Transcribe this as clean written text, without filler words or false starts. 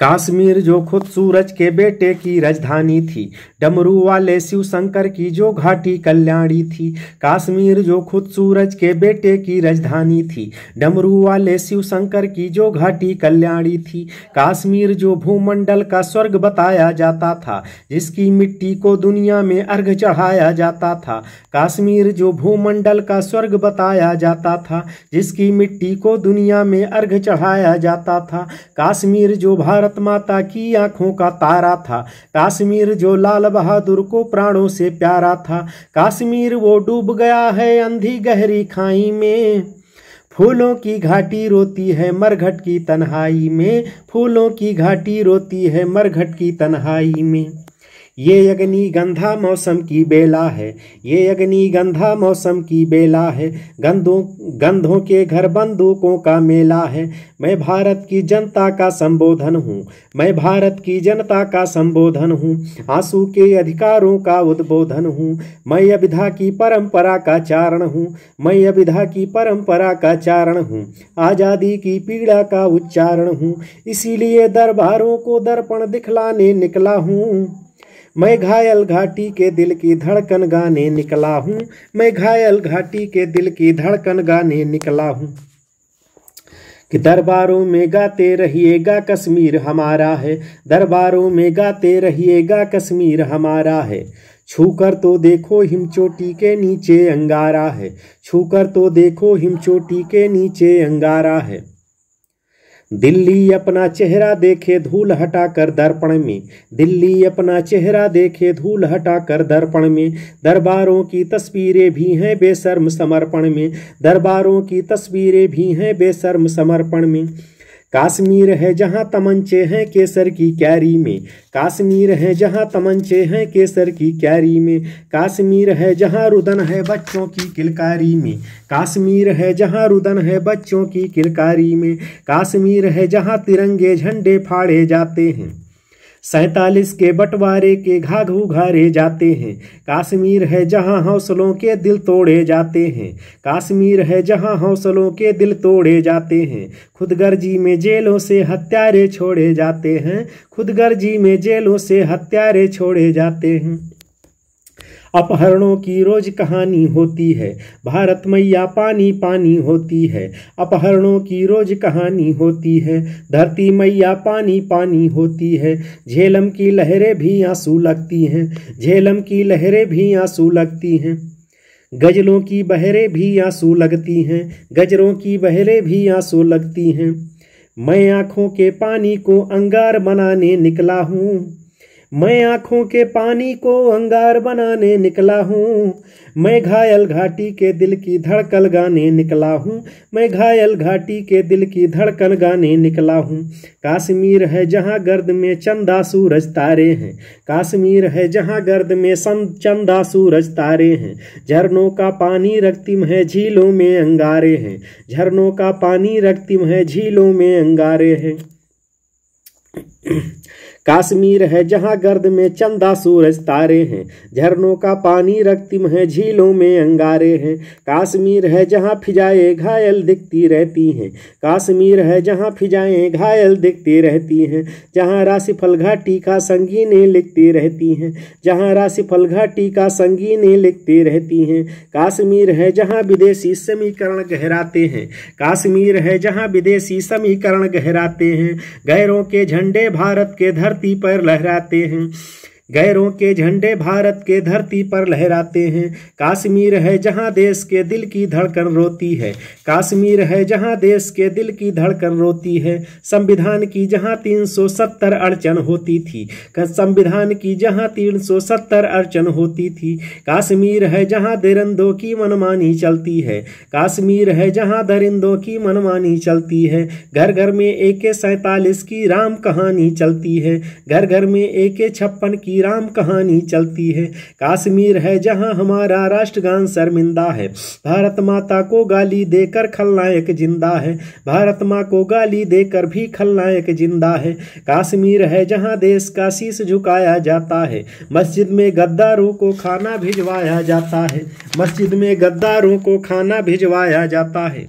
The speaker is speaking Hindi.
काश्मीर जो खुद सूरज के बेटे की राजधानी थी, डमरू वाले शिव शंकर की जो घाटी कल्याणी थी। काश्मीर जो खुद सूरज के बेटे की राजधानी थी, डमरू वाले शिव शंकर की जो घाटी कल्याणी थी। काश्मीर जो भूमंडल का स्वर्ग बताया जाता था, जिसकी मिट्टी को दुनिया में अर्घ चढ़ाया जाता था। काश्मीर जो भूमंडल का स्वर्ग बताया जाता था, जिसकी मिट्टी को दुनिया में अर्घ चढ़ाया जाता था। काश्मीर जो भारत माता की आंखों का तारा था, काश्मीर जो लाल बहादुर को प्राणों से प्यारा था। काश्मीर वो डूब गया है अंधी गहरी खाई में, फूलों की घाटी रोती है मरघट की तन्हाई में। फूलों की घाटी रोती है मरघट की तन्हाई में। ये अग्नि गंधा मौसम की बेला है, ये अग्नि गंधा मौसम की बेला है। गंधों के घर बंदूकों का मेला है। मैं भारत की जनता का संबोधन हूँ, मैं भारत की जनता का संबोधन हूँ। आंसू के अधिकारों का उद्बोधन हूँ। मैं अभिधा की परंपरा का चारण हूँ, मैं अभिधा की परंपरा का चारण हूँ। आज़ादी की पीड़ा का उच्चारण हूँ, इसीलिए दरबारों को दर्पण दिखलाने निकला हूँ। मैं घायल घाटी के दिल की धड़कन गाने निकला हूँ, मैं घायल घाटी के दिल की धड़कन गाने निकला हूँ। कि दरबारों में गाते रहिएगा कश्मीर हमारा है, दरबारों में गाते रहिएगा कश्मीर हमारा है। छूकर तो देखो हिमचोटी के नीचे अंगारा है, छूकर तो देखो हिमचोटी के नीचे अंगारा है। दिल्ली अपना चेहरा देखे धूल हटाकर दर्पण में, दिल्ली अपना चेहरा देखे धूल हटाकर दर्पण में। दरबारों की तस्वीरें भी हैं बेशर्म समर्पण में, दरबारों की तस्वीरें भी हैं बेशर्म समर्पण में। काश्मीर है जहाँ तमंचे हैं केसर की क्यारी में, काश्मीर है जहाँ तमंचे हैं केसर की क्यारी में। काश्मीर है जहाँ रुदन है बच्चों की किलकारी में, काश्मीर है जहाँ रुदन है बच्चों की किलकारी में। काश्मीर है जहाँ तिरंगे झंडे फाड़े जाते हैं, 47 के बंटवारे के घाघ उघारे जाते हैं। काश्मीर है जहां हौसलों के दिल तोड़े जाते हैं, काश्मीर है जहां हौसलों के दिल तोड़े जाते हैं। खुदगर्जी में जेलों से हत्यारे छोड़े जाते हैं, खुदगर्जी में जेलों से हत्यारे छोड़े जाते हैं। अपहरणों की रोज कहानी होती है, भारत मैया पानी पानी होती है। अपहरणों की रोज कहानी होती है, धरती मैया पानी पानी होती है। झेलम की लहरें भी आंसू लगती हैं, झेलम की लहरें भी आंसू लगती हैं। गजलों की बहरें भी आंसू लगती हैं, गजलों की बहरें भी आंसू लगती हैं। मैं आँखों के पानी को अंगार बनाने निकला हूँ, मैं आँखों के पानी को अंगार बनाने निकला हूँ। मैं घायल घाटी के दिल की धड़कन गाने निकला हूँ, मैं घायल घाटी के दिल की धड़कन गाने निकला हूँ। काश्मीर है जहाँ गर्द में चंदा सूरज तारे हैं, काश्मीर है जहाँ गर्द में चंदा सूरज तारे हैं। झरनों का पानी रक्तिम है झीलों में अंगारे हैं, झरनों का पानी रक्तिम है झीलों में अंगारे हैं। काश्मीर है जहाँ गर्द में चंदा सूरज तारे हैं, झरनों का पानी रक्तिम है झीलों में अंगारे हैं। काश्मीर है जहाँ फिजाएं घायल दिखती रहती हैं, काश्मीर है जहाँ फिजाएं घायल दिखती रहती हैं। जहाँ राशिफल घाटी का संगीनें लिखती रहती हैं, जहाँ राशिफल घाटी का संगीनें लिखती रहती हैं। काश्मीर है जहाँ विदेशी समीकरण गहराते हैं, काश्मीर है जहाँ विदेशी समीकरण गहराते हैं। गैरों के झंडे भारत के धरती पर लहराते हैं, गैरों के झंडे भारत के धरती पर लहराते हैं। काश्मीर है जहां देश के दिल की धड़कन रोती है, काश्मीर है जहां देश के दिल की धड़कन रोती है। संविधान की जहां 370 अड़चन होती थी, संविधान की जहां 370 अड़चन होती थी। काश्मीर है जहां दरिंदों की मनमानी चलती है, काश्मीर है जहां दरिंदों की मनमानी चलती है। घर घर में AK-47 की राम कहानी चलती है, घर घर में AK-56 की राम कहानी चलती है। काश्मीर है जहां हमारा राष्ट्रगान शर्मिंदा है, भारत माता को गाली देकर खलनायक जिंदा है, भारत माँ को गाली देकर भी खलनायक जिंदा है। काश्मीर है जहां देश का शीश झुकाया जाता है, मस्जिद में गद्दारों को खाना भिजवाया जाता है, मस्जिद में गद्दारों को खाना भिजवाया जाता है।